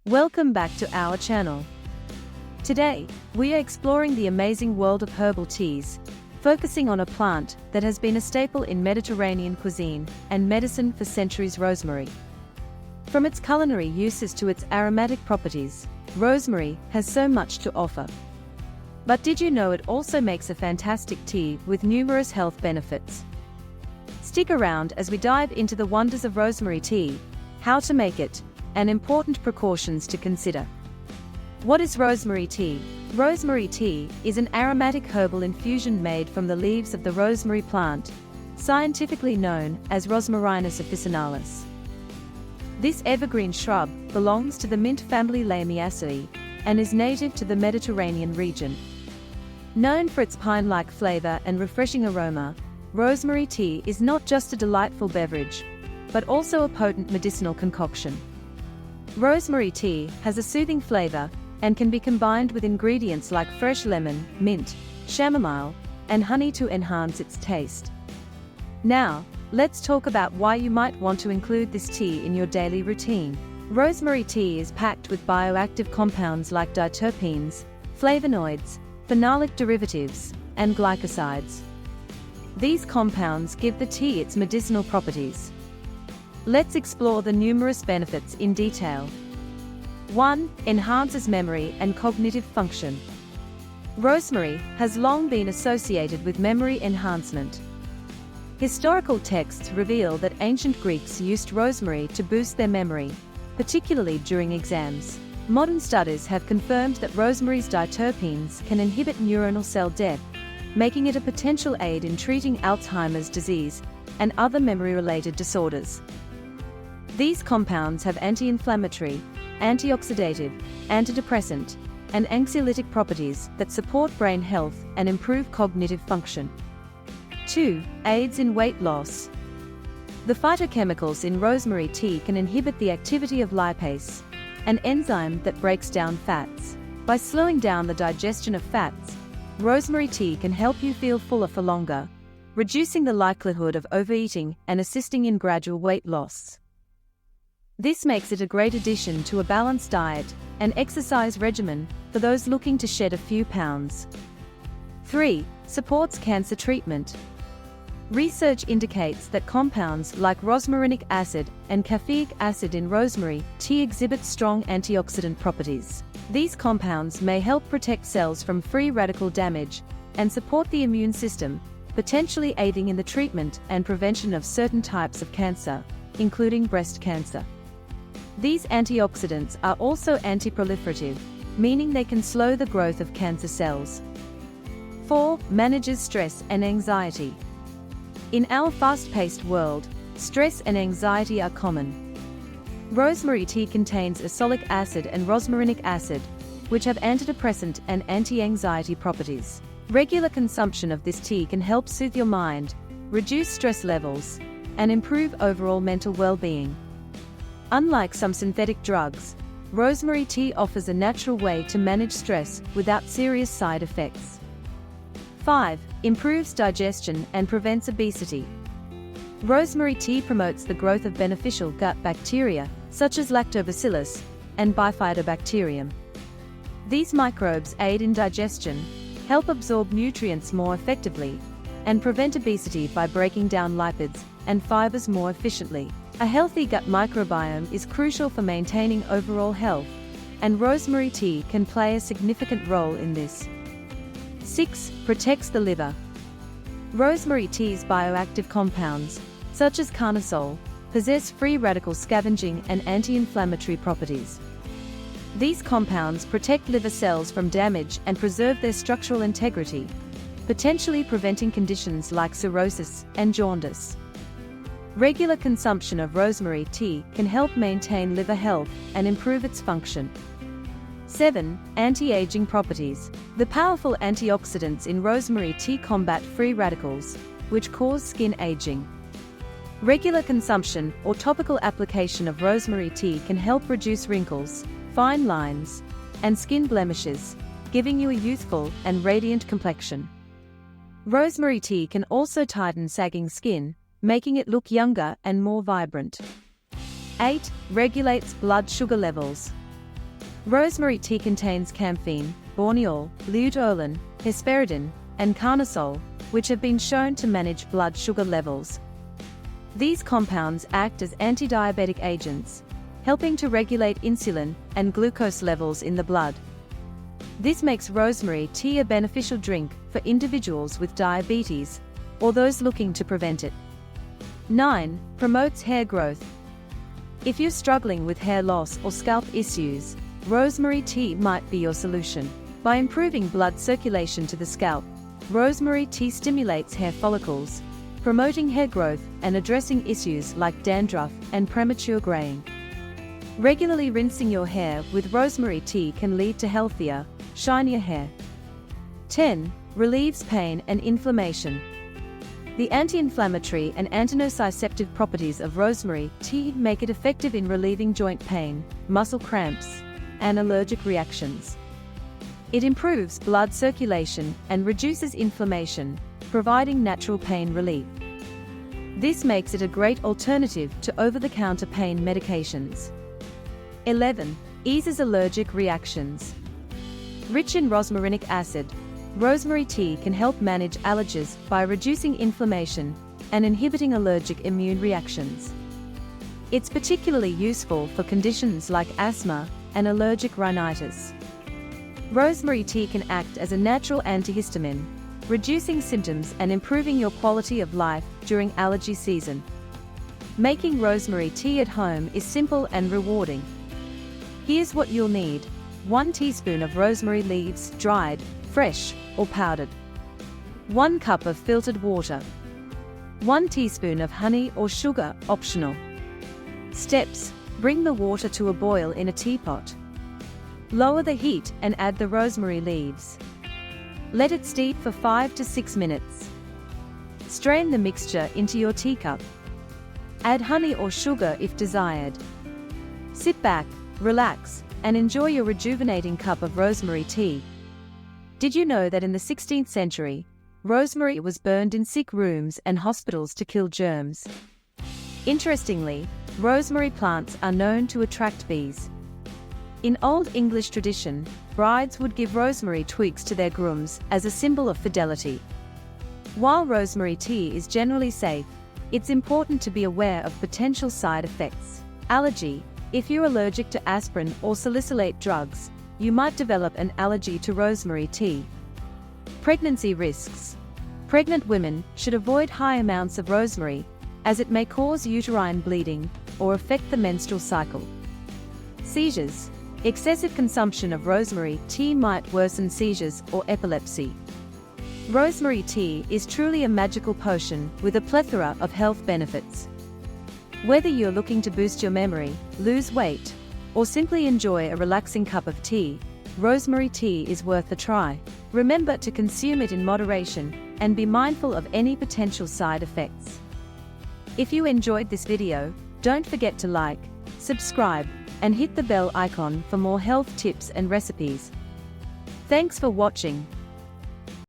Welcome back to our channel. Today, we are exploring the amazing world of herbal teas, focusing on a plant that has been a staple in Mediterranean cuisine and medicine for centuries: rosemary. From its culinary uses to its aromatic properties, rosemary has so much to offer. But did you know it also makes a fantastic tea with numerous health benefits? Stick around as we dive into the wonders of rosemary tea, how to make it, and important precautions to consider. What is rosemary tea? Rosemary tea is an aromatic herbal infusion made from the leaves of the rosemary plant, scientifically known as Rosmarinus officinalis. This evergreen shrub belongs to the mint family Lamiaceae and is native to the Mediterranean region. Known for its pine-like flavor and refreshing aroma, rosemary tea is not just a delightful beverage, but also a potent medicinal concoction. Rosemary tea has a soothing flavor and can be combined with ingredients like fresh lemon, mint, chamomile, and honey to enhance its taste. Now, let's talk about why you might want to include this tea in your daily routine. Rosemary tea is packed with bioactive compounds like diterpenes, flavonoids, phenolic derivatives, and glycosides. These compounds give the tea its medicinal properties. Let's explore the numerous benefits in detail. 1. Enhances memory and cognitive function. Rosemary has long been associated with memory enhancement. Historical texts reveal that ancient Greeks used rosemary to boost their memory, particularly during exams. Modern studies have confirmed that rosemary's diterpenes can inhibit neuronal cell death, making it a potential aid in treating Alzheimer's disease and other memory-related disorders. These compounds have anti-inflammatory, antioxidative, antidepressant, and anxiolytic properties that support brain health and improve cognitive function. 2. Aids in weight loss. The phytochemicals in rosemary tea can inhibit the activity of lipase, an enzyme that breaks down fats. By slowing down the digestion of fats, rosemary tea can help you feel fuller for longer, reducing the likelihood of overeating and assisting in gradual weight loss. This makes it a great addition to a balanced diet and exercise regimen for those looking to shed a few pounds. 3. Supports cancer treatment. Research indicates that compounds like rosmarinic acid and caffeic acid in rosemary tea exhibit strong antioxidant properties. These compounds may help protect cells from free radical damage and support the immune system, potentially aiding in the treatment and prevention of certain types of cancer, including breast cancer. These antioxidants are also anti-proliferative, meaning they can slow the growth of cancer cells. 4. Manages stress and anxiety. In our fast-paced world, stress and anxiety are common. Rosemary tea contains acelaic acid and rosmarinic acid, which have antidepressant and anti-anxiety properties. Regular consumption of this tea can help soothe your mind, reduce stress levels, and improve overall mental well-being. Unlike some synthetic drugs, rosemary tea offers a natural way to manage stress without serious side effects. 5. Improves digestion and prevents obesity. Rosemary tea promotes the growth of beneficial gut bacteria, such as lactobacillus and bifidobacterium. These microbes aid in digestion, help absorb nutrients more effectively, and prevent obesity by breaking down lipids and fibers more efficiently. A healthy gut microbiome is crucial for maintaining overall health, and rosemary tea can play a significant role in this. 6. Protects the liver. Rosemary tea's bioactive compounds, such as carnosol, possess free radical scavenging and anti-inflammatory properties. These compounds protect liver cells from damage and preserve their structural integrity, potentially preventing conditions like cirrhosis and jaundice. Regular consumption of rosemary tea can help maintain liver health and improve its function. 7. Anti-aging properties. The powerful antioxidants in rosemary tea combat free radicals, which cause skin aging. Regular consumption or topical application of rosemary tea can help reduce wrinkles, fine lines, and skin blemishes, giving you a youthful and radiant complexion. Rosemary tea can also tighten sagging skin, making it look younger and more vibrant. 8. Regulates blood sugar levels. Rosemary tea contains camphene, borneol, luteolin, hesperidin, and carnosol, which have been shown to manage blood sugar levels. These compounds act as anti-diabetic agents, helping to regulate insulin and glucose levels in the blood. This makes rosemary tea a beneficial drink for individuals with diabetes or those looking to prevent it. 9. Promotes hair growth. If you're struggling with hair loss or scalp issues, rosemary tea might be your solution. By improving blood circulation to the scalp, rosemary tea stimulates hair follicles, promoting hair growth and addressing issues like dandruff and premature graying. Regularly rinsing your hair with rosemary tea can lead to healthier, shinier hair. 10. Relieves pain and inflammation. The anti-inflammatory and antinociceptive properties of rosemary tea make it effective in relieving joint pain, muscle cramps, and allergic reactions. It improves blood circulation and reduces inflammation, providing natural pain relief. This makes it a great alternative to over-the-counter pain medications. 11. Eases allergic reactions. Rich in rosmarinic acid, rosemary tea can help manage allergies by reducing inflammation and inhibiting allergic immune reactions. It's particularly useful for conditions like asthma and allergic rhinitis. Rosemary tea can act as a natural antihistamine, reducing symptoms and improving your quality of life during allergy season. Making rosemary tea at home is simple and rewarding. Here's what you'll need. 1 teaspoon of rosemary leaves, dried, fresh, or powdered. 1 cup of filtered water. 1 teaspoon of honey or sugar, optional. Steps: bring the water to a boil in a teapot. Lower the heat and add the rosemary leaves. Let it steep for 5 to 6 minutes. Strain the mixture into your teacup. Add honey or sugar if desired. Sit back, relax, and enjoy your rejuvenating cup of rosemary tea. Did you know that in the 16th century, rosemary was burned in sick rooms and hospitals to kill germs? Interestingly, rosemary plants are known to attract bees. In Old English tradition, brides would give rosemary twigs to their grooms as a symbol of fidelity. While rosemary tea is generally safe, it's important to be aware of potential side effects. Allergy: if you're allergic to aspirin or salicylate drugs, you might develop an allergy to rosemary tea. Pregnancy risks: pregnant women should avoid high amounts of rosemary, as it may cause uterine bleeding or affect the menstrual cycle. Seizures: excessive consumption of rosemary tea might worsen seizures or epilepsy. Rosemary tea is truly a magical potion with a plethora of health benefits. Whether you're looking to boost your memory, lose weight, or simply enjoy a relaxing cup of tea, rosemary tea is worth a try. Remember to consume it in moderation and be mindful of any potential side effects. If you enjoyed this video, don't forget to like, subscribe, and hit the bell icon for more health tips and recipes. Thanks for watching.